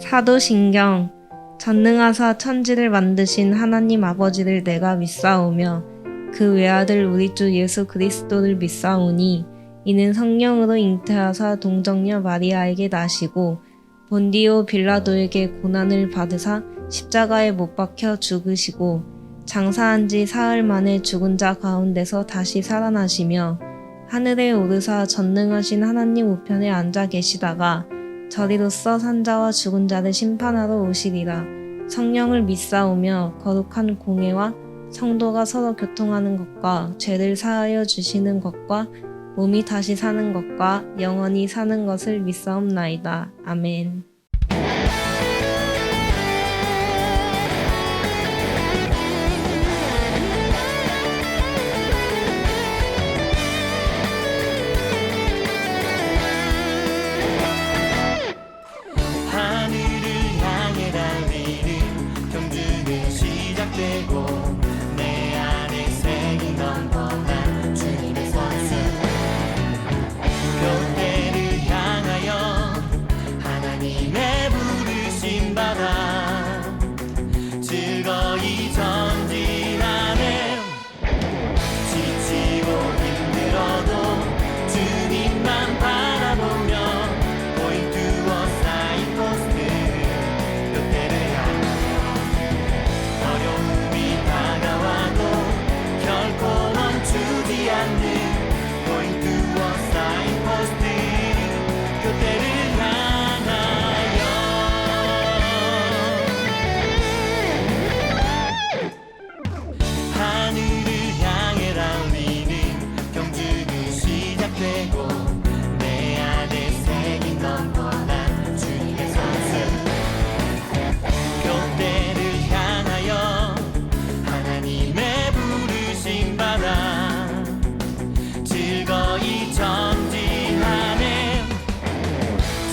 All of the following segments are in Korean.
사도신경. 전능하사 천지를 만드신 하나님 아버지를 내가 믿사오며 그 외아들 우리 주 예수 그리스도를 믿사오니 이는 성령으로 잉태하사 동정녀 마리아에게 나시고 본디오 빌라도에게 고난을 받으사 십자가에 못 박혀 죽으시고 장사한 지 사흘 만에 죽은 자 가운데서 다시 살아나시며 하늘에 오르사 전능하신 하나님 우편에 앉아 계시다가 저리로서 산자와 죽은 자를 심판하러 오시리라. 성령을 믿사오며 거룩한 공회와 성도가 서로 교통하는 것과 죄를 사하여 주시는 것과 몸이 다시 사는 것과 영원히 사는 것을 믿사옵나이다. 아멘. 하늘을 향해 달리는 경주는 시작되고 내 안에 색이 넘쳐난 주님의 선수 교대를 향하여 하나님의 부르심 받아 즐거이 전진하네. 지치고 힘들어도 주님만 바라보며 Going to a signpost 교대를 향하여 어려움이 다가와도 결코 멈추지 않는 Going to a signpost 교대를 향하여 하늘을 향해 달리는 경주는 시작되고 내 안에 색이 넘쳐난 주님의 선수 교대를 향하여 하나님의 부르심 받아 즐거이 전진하네.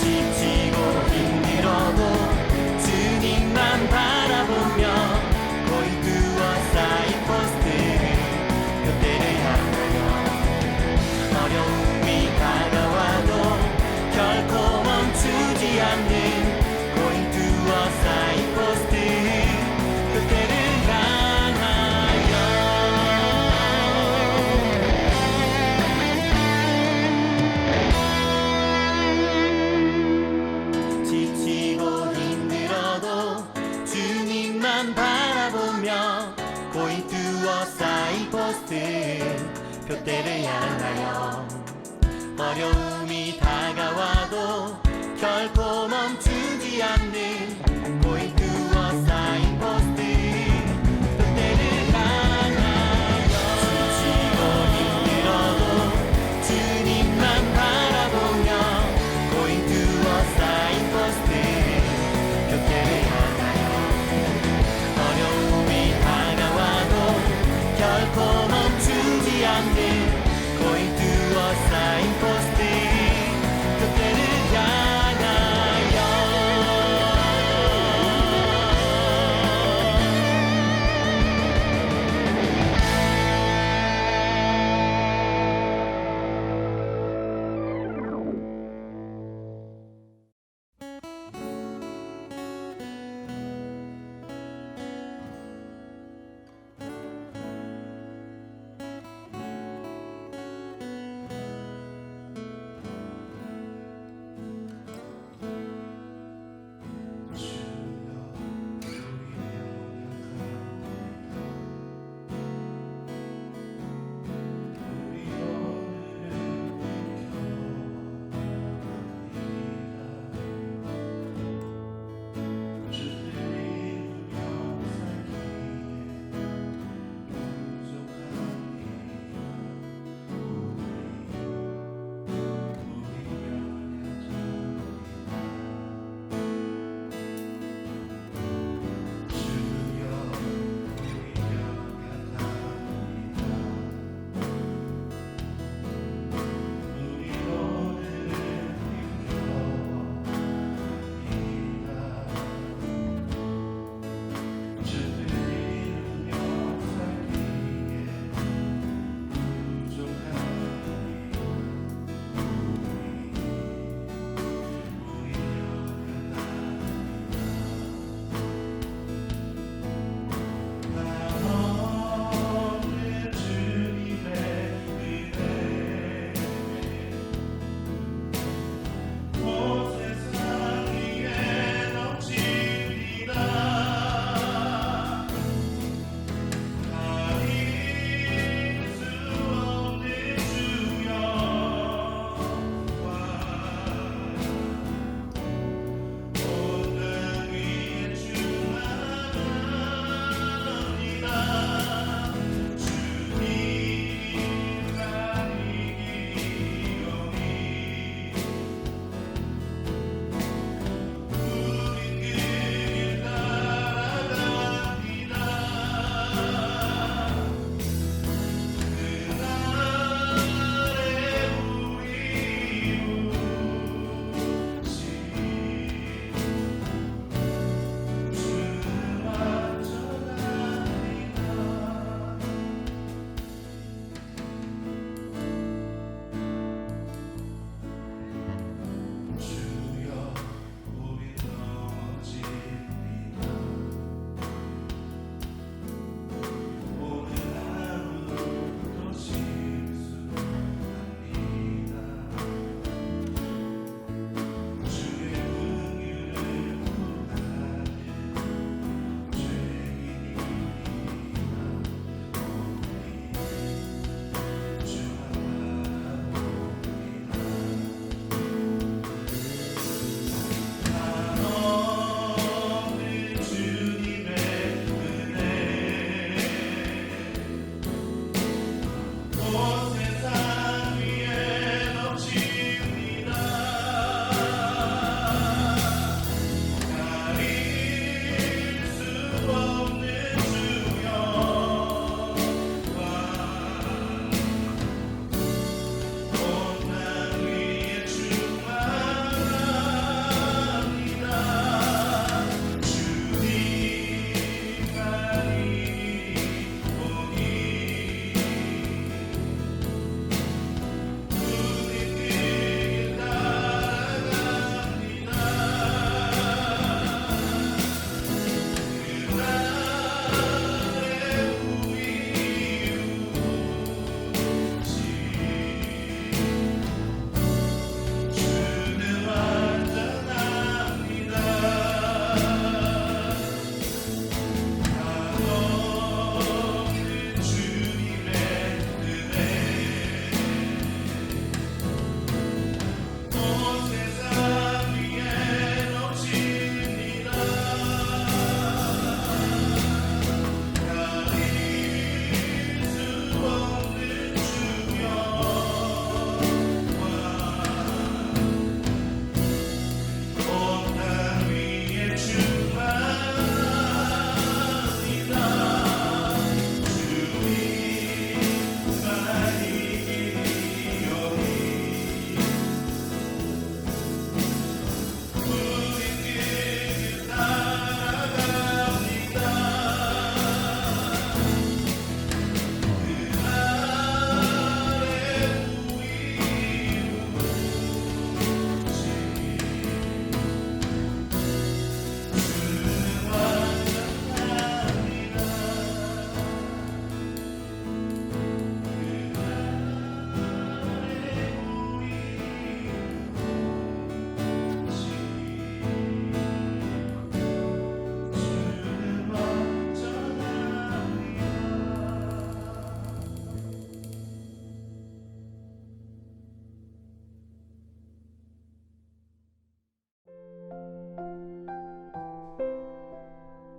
지치고 힘들어도 주님만 바라보며 Going to a signpost 교대를 향하여 어려움이 다가와도 결코 멈추지 않는 Going to a signpost 교대를 향하여 지치고 힘들어도 주님만 바라보며 Going to a signpost 교대를 향하여 어려움이 다가와도 결코 멈추지 않는 Going to a signpost 교대를 향하여 지치고 힘들어도 주님만 바라보며 Going to a signpost 교대를 향하여 어려움이 다가와도 결코 멈추지 않는 Going to a signpost 교대를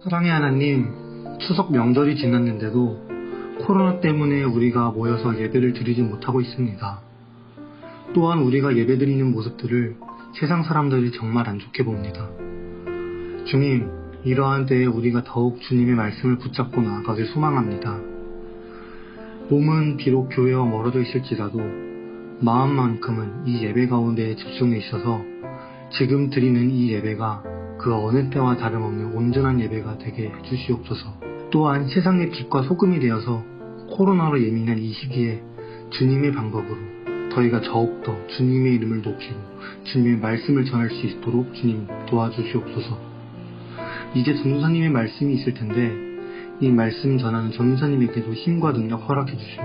사랑의 하나님, 추석 명절이 지났는데도 코로나 때문에 우리가 모여서 예배를 드리지 못하고 있습니다. 또한 우리가 예배 드리는 모습들을 세상 사람들이 정말 안 좋게 봅니다. 주님, 이러한 때에 우리가 더욱 주님의 말씀을 붙잡고 나아가길 소망합니다. 몸은 비록 교회와 멀어져 있을지라도 마음만큼은 이 예배 가운데에 집중해 있어서 지금 드리는 이 예배가 그 어느 때와 다름없는 온전한 예배가 되게 해주시옵소서. 또한 세상의 빛과 소금이 되어서 코로나로 예민한 이 시기에 주님의 방법으로 저희가 더욱더 주님의 이름을 높이고 주님의 말씀을 전할 수 있도록 주님 도와주시옵소서. 이제 전도사님의 말씀이 있을 텐데 이 말씀 전하는 전도사님에게도 힘과 능력 허락해 주시고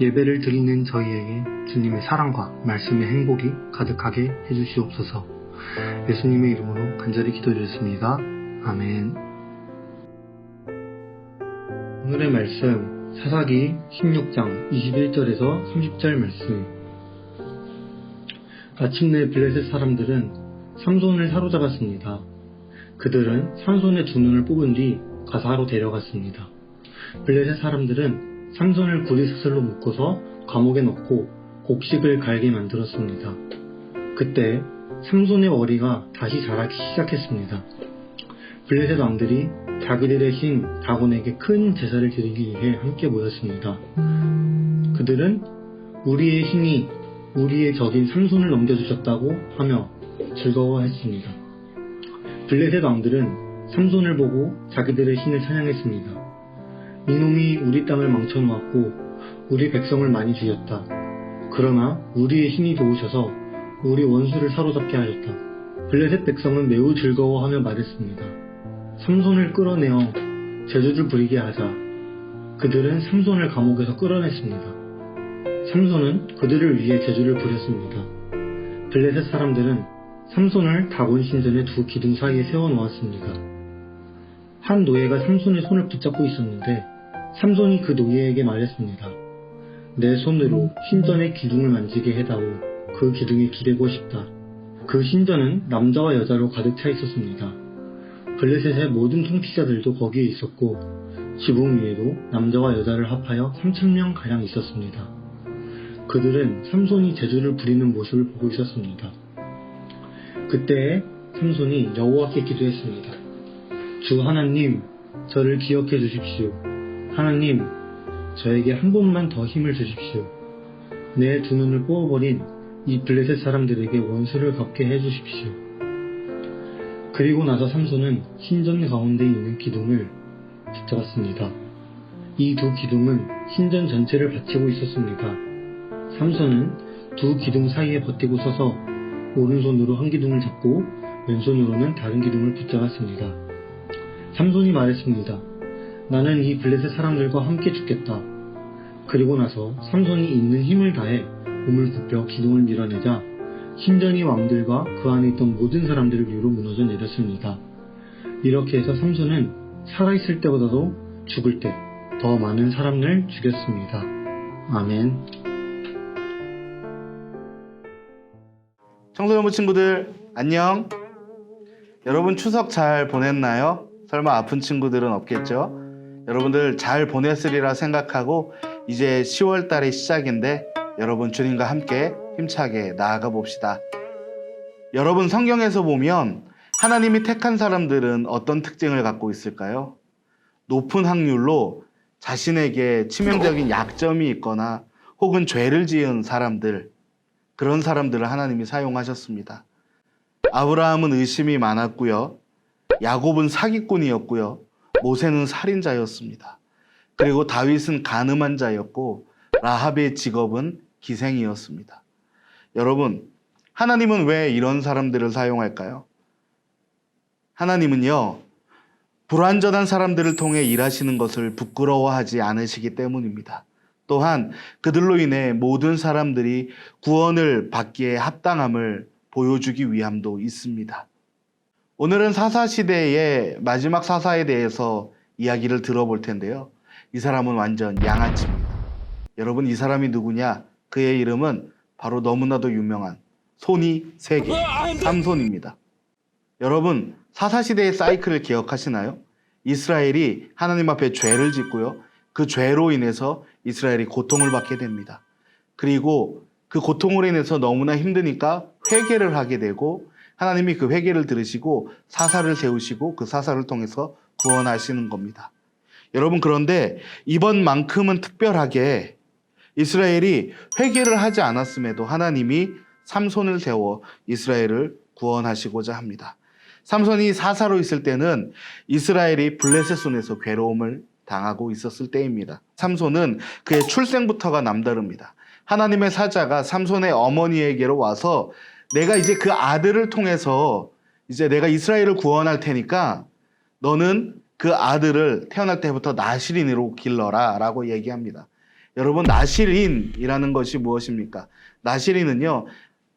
예배를 드리는 저희에게 주님의 사랑과 말씀의 행복이 가득하게 해주시옵소서. 예수님의 이름으로 간절히 기도드렸습니다. 아멘. 오늘의 말씀 사사기 16장 21절에서 30절 말씀. 마침내 블레셋 사람들은 삼손을 사로잡았습니다. 그들은 삼손의 두 눈을 뽑은 뒤 가사로 데려갔습니다. 블레셋 사람들은 삼손을 구리사슬로 묶어서 감옥에 넣고 곡식을 갈게 만들었습니다. 그때 삼손의 머리가 다시 자라기 시작했습니다. 블레셋 왕들이 자기들의 신 다곤에게 큰 제사를 드리기 위해 함께 모였습니다. 그들은 우리의 신이 우리의 적인 삼손을 넘겨주셨다고 하며 즐거워했습니다. 블레셋 왕들은 삼손을 보고 자기들의 신을 찬양했습니다. 이놈이 우리 땅을 망쳐놓았고 우리 백성을 많이 죽였다. 그러나 우리의 신이 도우셔서 우리 원수를 사로잡게 하셨다. 블레셋 백성은 매우 즐거워하며 말했습니다. 삼손을 끌어내어 제주를 부리게 하자. 그들은 삼손을 감옥에서 끌어냈습니다. 삼손은 그들을 위해 제주를 부렸습니다. 블레셋 사람들은 삼손을 다곤 신전의 두 기둥 사이에 세워놓았습니다. 한 노예가 삼손의 손을 붙잡고 있었는데 삼손이 그 노예에게 말했습니다. 내 손으로 신전의 기둥을 만지게 해다오. 그 기둥에 기대고 싶다. 그 신전은 남자와 여자로 가득 차 있었습니다. 블레셋의 모든 통치자들도 거기에 있었고 지붕 위에도 남자와 여자를 합하여 3,000명가량 있었습니다. 그들은 삼손이 제주를 부리는 모습을 보고 있었습니다. 그때 삼손이 여호와께 기도했습니다. 주 하나님, 저를 기억해 주십시오. 하나님, 저에게 한 번만 더 힘을 주십시오. 내 두 눈을 뽑아버린 이 블레셋 사람들에게 원수를 갚게 해주십시오. 그리고 나서 삼손은 신전 가운데 있는 기둥을 붙잡았습니다. 이 두 기둥은 신전 전체를 받치고 있었습니다. 삼손은 두 기둥 사이에 버티고 서서 오른손으로 한 기둥을 잡고 왼손으로는 다른 기둥을 붙잡았습니다. 삼손이 말했습니다. 나는 이 블레셋 사람들과 함께 죽겠다. 그리고 나서 삼손이 있는 힘을 다해 몸을 굽혀 기둥을 밀어내자 신전이 왕들과 그 안에 있던 모든 사람들을 위로 무너져 내렸습니다. 이렇게 해서 삼손은 살아있을 때보다도 죽을 때 더 많은 사람을 죽였습니다. 아멘. 청소년부 친구들 안녕. 여러분 추석 잘 보냈나요? 설마 아픈 친구들은 없겠죠? 여러분들 잘 보냈으리라 생각하고 이제 10월 달이 시작인데 여러분 주님과 함께 힘차게 나아가 봅시다. 여러분 성경에서 보면 하나님이 택한 사람들은 어떤 특징을 갖고 있을까요? 높은 확률로 자신에게 치명적인 약점이 있거나 혹은 죄를 지은 사람들, 그런 사람들을 하나님이 사용하셨습니다. 아브라함은 의심이 많았고요. 야곱은 사기꾼이었고요. 모세는 살인자였습니다. 그리고 다윗은 간음한 자였고 라합의 직업은 기생이었습니다. 여러분, 하나님은 왜 이런 사람들을 사용할까요? 하나님은요, 불완전한 사람들을 통해 일하시는 것을 부끄러워하지 않으시기 때문입니다. 또한 그들로 인해 모든 사람들이 구원을 받기에 합당함을 보여주기 위함도 있습니다. 오늘은 사사시대의 마지막 사사에 대해서 이야기를 들어볼 텐데요. 이 사람은 완전 양아치입니다. 여러분, 이 사람이 누구냐? 그의 이름은 바로 너무나도 유명한 손이 3개, 삼손입니다. 여러분, 사사시대의 사이클을 기억하시나요? 이스라엘이 하나님 앞에 죄를 짓고요. 그 죄로 인해서 이스라엘이 고통을 받게 됩니다. 그리고 그 고통으로 인해서 너무나 힘드니까 회개를 하게 되고 하나님이 그 회개를 들으시고 사사를 세우시고 그 사사를 통해서 구원하시는 겁니다. 여러분, 그런데 이번만큼은 특별하게 이스라엘이 회개를 하지 않았음에도 하나님이 삼손을 세워 이스라엘을 구원하시고자 합니다. 삼손이 사사로 있을 때는 이스라엘이 블레셋 손에서 괴로움을 당하고 있었을 때입니다. 삼손은 그의 출생부터가 남다릅니다. 하나님의 사자가 삼손의 어머니에게로 와서 내가 이제 그 아들을 통해서 이제 내가 이스라엘을 구원할 테니까 너는 그 아들을 태어날 때부터 나실인으로 길러라 라고 얘기합니다. 여러분, 나실인이라는 것이 무엇입니까? 나실인은요,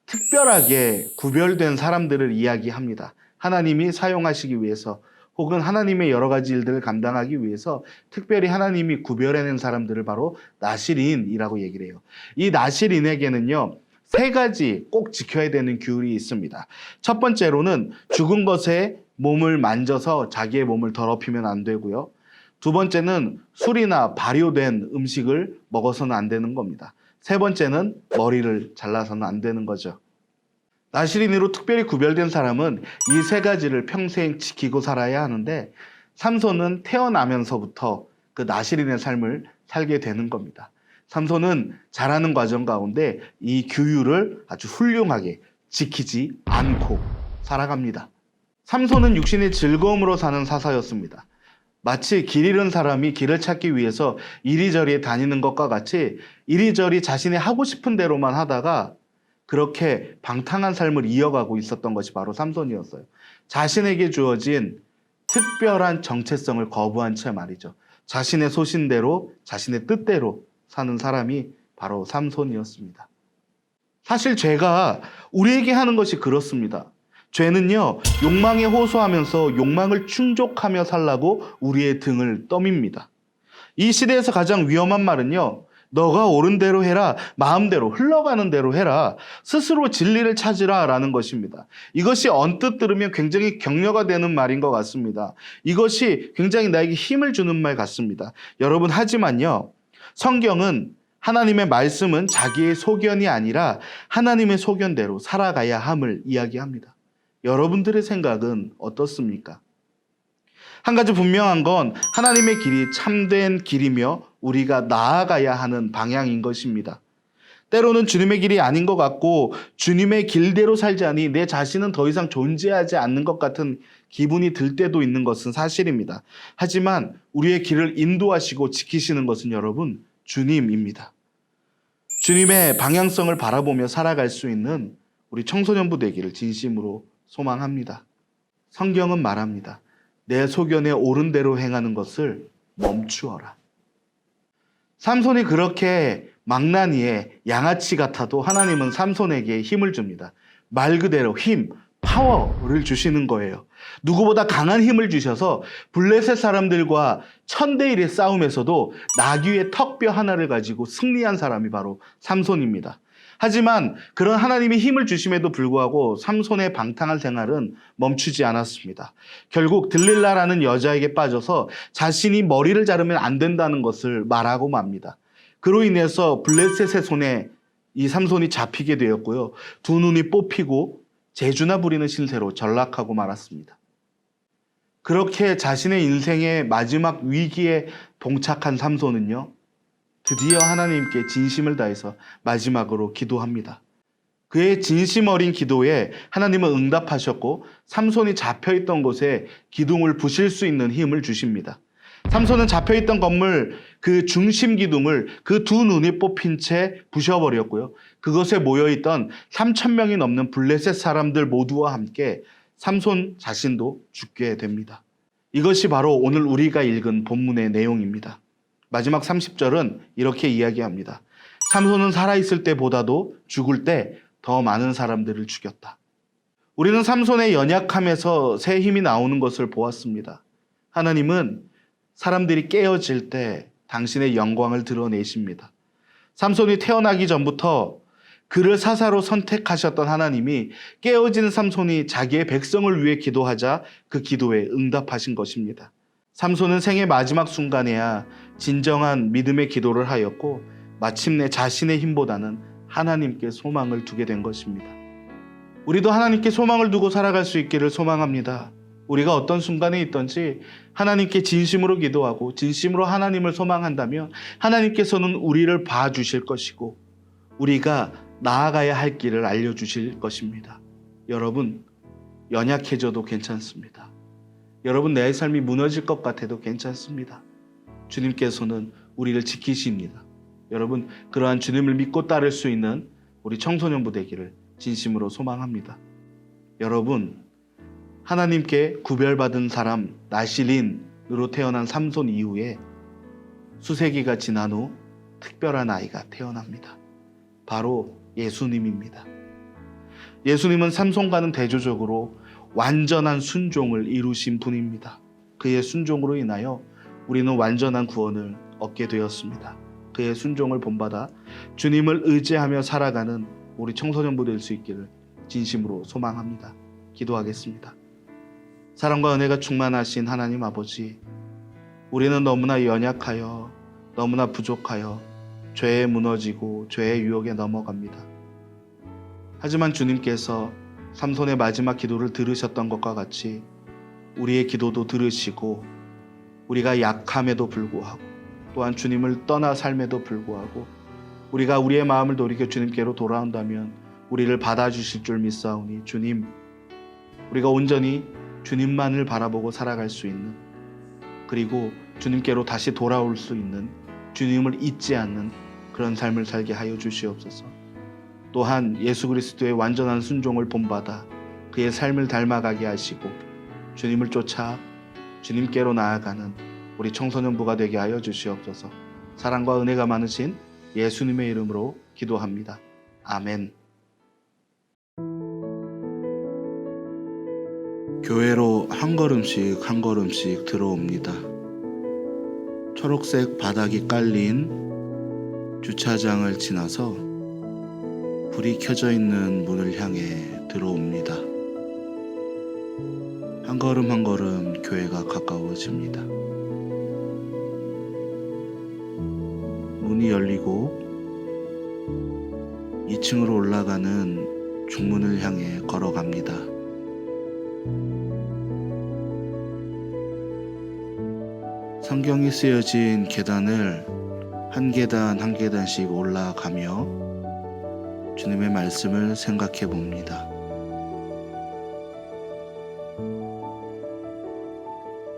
특별하게 구별된 사람들을 이야기합니다. 하나님이 사용하시기 위해서 혹은 하나님의 여러 가지 일들을 감당하기 위해서 특별히 하나님이 구별해낸 사람들을 바로 나실인이라고 얘기를 해요. 이 나실인에게는요, 3가지 꼭 지켜야 되는 규율이 있습니다. 첫 번째로는 죽은 것에 몸을 만져서 자기의 몸을 더럽히면 안 되고요. 두 번째는 술이나 발효된 음식을 먹어서는 안 되는 겁니다. 세 번째는 머리를 잘라서는 안 되는 거죠. 나실인으로 특별히 구별된 사람은 이 3가지를 평생 지키고 살아야 하는데 삼손은 태어나면서부터 그 나실인의 삶을 살게 되는 겁니다. 삼손은 자라는 과정 가운데 이 규율을 아주 훌륭하게 지키지 않고 살아갑니다. 삼손은 육신의 즐거움으로 사는 사사였습니다. 마치 길 잃은 사람이 길을 찾기 위해서 이리저리 다니는 것과 같이 이리저리 자신이 하고 싶은 대로만 하다가 그렇게 방탕한 삶을 이어가고 있었던 것이 바로 삼손이었어요. 자신에게 주어진 특별한 정체성을 거부한 채 말이죠. 자신의 소신대로, 자신의 뜻대로 사는 사람이 바로 삼손이었습니다. 사실 죄가 우리에게 하는 것이 그렇습니다. 죄는요, 욕망에 호소하면서 욕망을 충족하며 살라고 우리의 등을 떠밉니다. 이 시대에서 가장 위험한 말은요, 너가 옳은 대로 해라, 마음대로 흘러가는 대로 해라, 스스로 진리를 찾으라 라는 것입니다. 이것이 언뜻 들으면 굉장히 격려가 되는 말인 것 같습니다. 이것이 굉장히 나에게 힘을 주는 말 같습니다. 여러분, 하지만요, 성경은 하나님의 말씀은 자기의 소견이 아니라 하나님의 소견대로 살아가야 함을 이야기합니다. 여러분들의 생각은 어떻습니까? 한 가지 분명한 건 하나님의 길이 참된 길이며 우리가 나아가야 하는 방향인 것입니다. 때로는 주님의 길이 아닌 것 같고 주님의 길대로 살자니 내 자신은 더 이상 존재하지 않는 것 같은 기분이 들 때도 있는 것은 사실입니다. 하지만 우리의 길을 인도하시고 지키시는 것은 여러분, 주님입니다. 주님의 방향성을 바라보며 살아갈 수 있는 우리 청소년부 되기를 진심으로 소망합니다. 성경은 말합니다. 내 소견에 옳은 대로 행하는 것을 멈추어라. 삼손이 그렇게 망나니에 양아치 같아도 하나님은 삼손에게 힘을 줍니다. 말 그대로 힘, 파워를 주시는 거예요. 누구보다 강한 힘을 주셔서 블레셋 사람들과 1000대1의 싸움에서도 나귀의 턱뼈 하나를 가지고 승리한 사람이 바로 삼손입니다. 하지만 그런 하나님이 힘을 주심에도 불구하고 삼손의 방탕한 생활은 멈추지 않았습니다. 결국 들릴라라는 여자에게 빠져서 자신이 머리를 자르면 안 된다는 것을 말하고 맙니다. 그로 인해서 블레셋의 손에 이 삼손이 잡히게 되었고요. 두 눈이 뽑히고 재주나 부리는 신세로 전락하고 말았습니다. 그렇게 자신의 인생의 마지막 위기에 봉착한 삼손은요, 드디어 하나님께 진심을 다해서 마지막으로 기도합니다. 그의 진심 어린 기도에 하나님은 응답하셨고 삼손이 잡혀있던 곳에 기둥을 부실 수 있는 힘을 주십니다. 삼손은 잡혀있던 건물 그 중심 기둥을 그 두 눈이 뽑힌 채 부셔버렸고요. 그것에 모여있던 3,000명이 넘는 블레셋 사람들 모두와 함께 삼손 자신도 죽게 됩니다. 이것이 바로 오늘 우리가 읽은 본문의 내용입니다. 마지막 30절은 이렇게 이야기합니다. 삼손은 살아있을 때보다도 죽을 때 더 많은 사람들을 죽였다. 우리는 삼손의 연약함에서 새 힘이 나오는 것을 보았습니다. 하나님은 사람들이 깨어질 때 당신의 영광을 드러내십니다. 삼손이 태어나기 전부터 그를 사사로 선택하셨던 하나님이 깨어진 삼손이 자기의 백성을 위해 기도하자 그 기도에 응답하신 것입니다. 삼손은 생의 마지막 순간에야 진정한 믿음의 기도를 하였고 마침내 자신의 힘보다는 하나님께 소망을 두게 된 것입니다. 우리도 하나님께 소망을 두고 살아갈 수 있기를 소망합니다. 우리가 어떤 순간에 있든지 하나님께 진심으로 기도하고 진심으로 하나님을 소망한다면 하나님께서는 우리를 봐주실 것이고 우리가 나아가야 할 길을 알려주실 것입니다. 여러분, 연약해져도 괜찮습니다. 여러분, 내 삶이 무너질 것 같아도 괜찮습니다. 주님께서는 우리를 지키십니다. 여러분, 그러한 주님을 믿고 따를 수 있는 우리 청소년부 되기를 진심으로 소망합니다. 여러분, 하나님께 구별받은 사람 나실인으로 태어난 삼손 이후에 수세기가 지난 후 특별한 아이가 태어납니다. 바로 예수님입니다. 예수님은 삼손과는 대조적으로 완전한 순종을 이루신 분입니다. 그의 순종으로 인하여 우리는 완전한 구원을 얻게 되었습니다. 그의 순종을 본받아 주님을 의지하며 살아가는 우리 청소년부 될 수 있기를 진심으로 소망합니다. 기도하겠습니다. 사랑과 은혜가 충만하신 하나님 아버지, 우리는 너무나 연약하여 너무나 부족하여 죄에 무너지고 죄의 유혹에 넘어갑니다. 하지만 주님께서 삼손의 마지막 기도를 들으셨던 것과 같이 우리의 기도도 들으시고 우리가 약함에도 불구하고 또한 주님을 떠나 삶에도 불구하고 우리가 우리의 마음을 돌이켜 주님께로 돌아온다면 우리를 받아주실 줄 믿사오니 주님, 우리가 온전히 주님만을 바라보고 살아갈 수 있는, 그리고 주님께로 다시 돌아올 수 있는, 주님을 잊지 않는 그런 삶을 살게 하여 주시옵소서. 또한 예수 그리스도의 완전한 순종을 본받아 그의 삶을 닮아가게 하시고 주님을 쫓아 주님께로 나아가는 우리 청소년부가 되게 하여 주시옵소서. 사랑과 은혜가 많으신 예수님의 이름으로 기도합니다. 아멘. 교회로 한 걸음씩 한 걸음씩 들어옵니다. 초록색 바닥이 깔린 주차장을 지나서 불이 켜져 있는 문을 향해 들어옵니다. 한 걸음 한 걸음 교회가 가까워집니다. 문이 열리고 2층으로 올라가는 중문을 향해 걸어갑니다. 성경이 쓰여진 계단을 한 계단 한 계단씩 올라가며 주님의 말씀을 생각해 봅니다.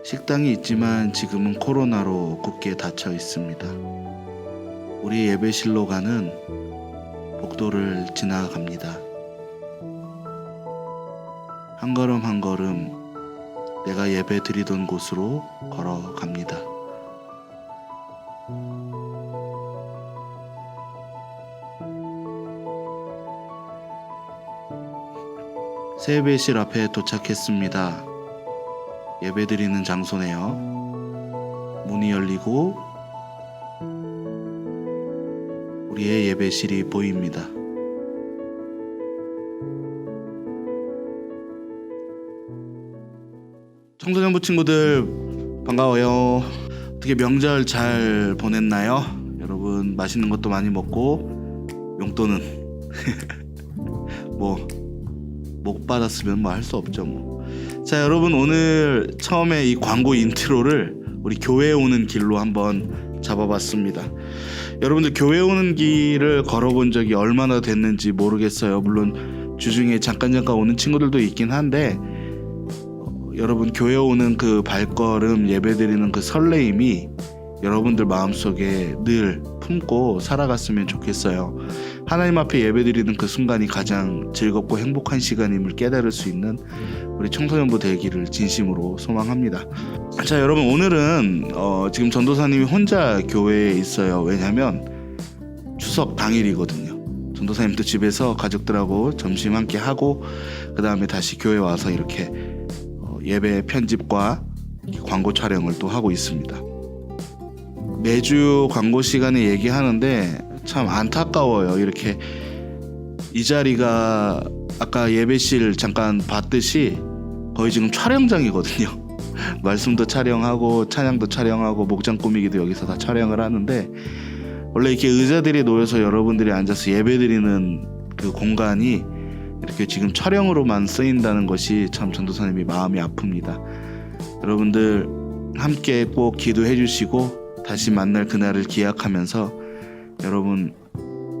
식당이 있지만 지금은 코로나로 굳게 닫혀 있습니다. 우리 예배실로 가는 복도를 지나갑니다. 한 걸음 한 걸음 내가 예배 드리던 곳으로 걸어갑니다. 새 예배실 앞에 도착했습니다. 예배 드리는 장소네요. 문이 열리고 우리의 예배실이 보입니다. 청소년부 친구들 반가워요. 어떻게 명절 잘 보냈나요? 여러분 맛있는 것도 많이 먹고 용돈은 못 받았으면 할 수 없죠 뭐. 자, 여러분 오늘 처음에 이 광고 인트로를 우리 교회 오는 길로 한번 잡아봤습니다. 여러분들 교회 오는 길을 걸어본 적이 얼마나 됐는지 모르겠어요. 물론 주중에 잠깐 오는 친구들도 있긴 한데 여러분 교회 오는 그 발걸음, 예배드리는 그 설레임이 여러분들 마음속에 늘 품고 살아갔으면 좋겠어요. 하나님 앞에 예배드리는 그 순간이 가장 즐겁고 행복한 시간임을 깨달을 수 있는 우리 청소년부 되기를 진심으로 소망합니다. 자, 여러분 오늘은 지금 전도사님이 혼자 교회에 있어요. 왜냐하면 추석 당일이거든요. 전도사님도 집에서 가족들하고 점심 함께 하고 그 다음에 다시 교회 와서 이렇게 예배 편집과 광고 촬영을 또 하고 있습니다. 매주 광고 시간에 얘기하는데 참 안타까워요. 이렇게 이 자리가 아까 예배실 잠깐 봤듯이 거의 지금 촬영장이거든요. 말씀도 촬영하고 찬양도 촬영하고 목장 꾸미기도 여기서 다 촬영을 하는데, 원래 이렇게 의자들이 놓여서 여러분들이 앉아서 예배드리는 그 공간이 이렇게 지금 촬영으로만 쓰인다는 것이 참 전도사님이 마음이 아픕니다. 여러분들 함께 꼭 기도해 주시고 다시 만날 그날을 기약하면서 여러분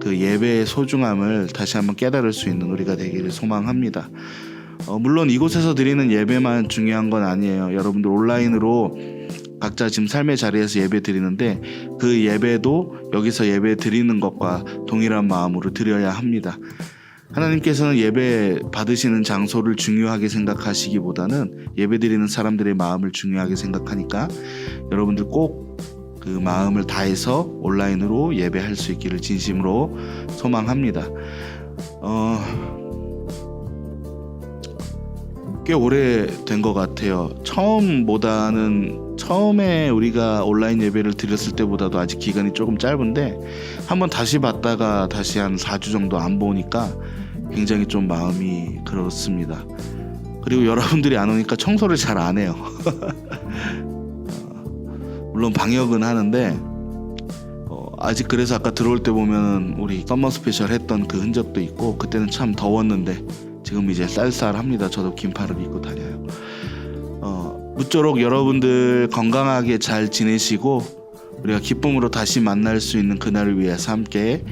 그 예배의 소중함을 다시 한번 깨달을 수 있는 우리가 되기를 소망합니다. 물론 이곳에서 드리는 예배만 중요한 건 아니에요. 여러분들 온라인으로 각자 지금 삶의 자리에서 예배 드리는데 그 예배도 여기서 예배 드리는 것과 동일한 마음으로 드려야 합니다. 하나님께서는 예배 받으시는 장소를 중요하게 생각하시기보다는 예배 드리는 사람들의 마음을 중요하게 생각하니까 여러분들 꼭 그 마음을 다해서 온라인으로 예배할 수 있기를 진심으로 소망합니다. 꽤 오래된 것 같아요. 처음에 우리가 온라인 예배를 드렸을 때보다도 아직 기간이 조금 짧은데 한번 다시 봤다가 다시 한 4주 정도 안 보니까 굉장히 좀 마음이 그렇습니다. 그리고 여러분들이 안 오니까 청소를 잘 안 해요. 물론 방역은 하는데 아직 그래서 아까 들어올 때 보면 우리 썸머 스페셜 했던 그 흔적도 있고, 그때는 참 더웠는데 지금 이제 쌀쌀합니다. 저도 긴팔을 입고 다녀요. 무쪼록 여러분들 건강하게 잘 지내시고 우리가 기쁨으로 다시 만날 수 있는 그날을 위해서 함께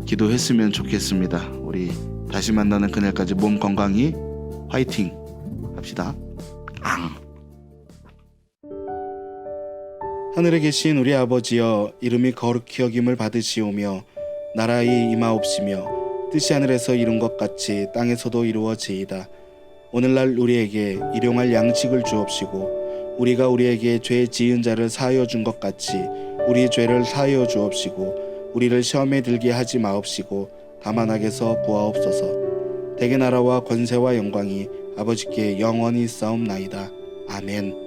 기도했으면 좋겠습니다. 우리 다시 만나는 그날까지 몸 건강히 화이팅 합시다. 하늘에 계신 우리 아버지여, 이름이 거룩히 여김을 받으시오며 나라의 임하옵시며 뜻이 하늘에서 이룬 것 같이 땅에서도 이루어지이다. 오늘날 우리에게 일용할 양식을 주옵시고 우리가 우리에게 죄 지은 자를 사하여 준 것 같이 우리 죄를 사하여 주옵시고 우리를 시험에 들게 하지 마옵시고 다만 악에서 구하옵소서. 대개 나라와 권세와 영광이 아버지께 영원히 있사옵나이다. 아멘.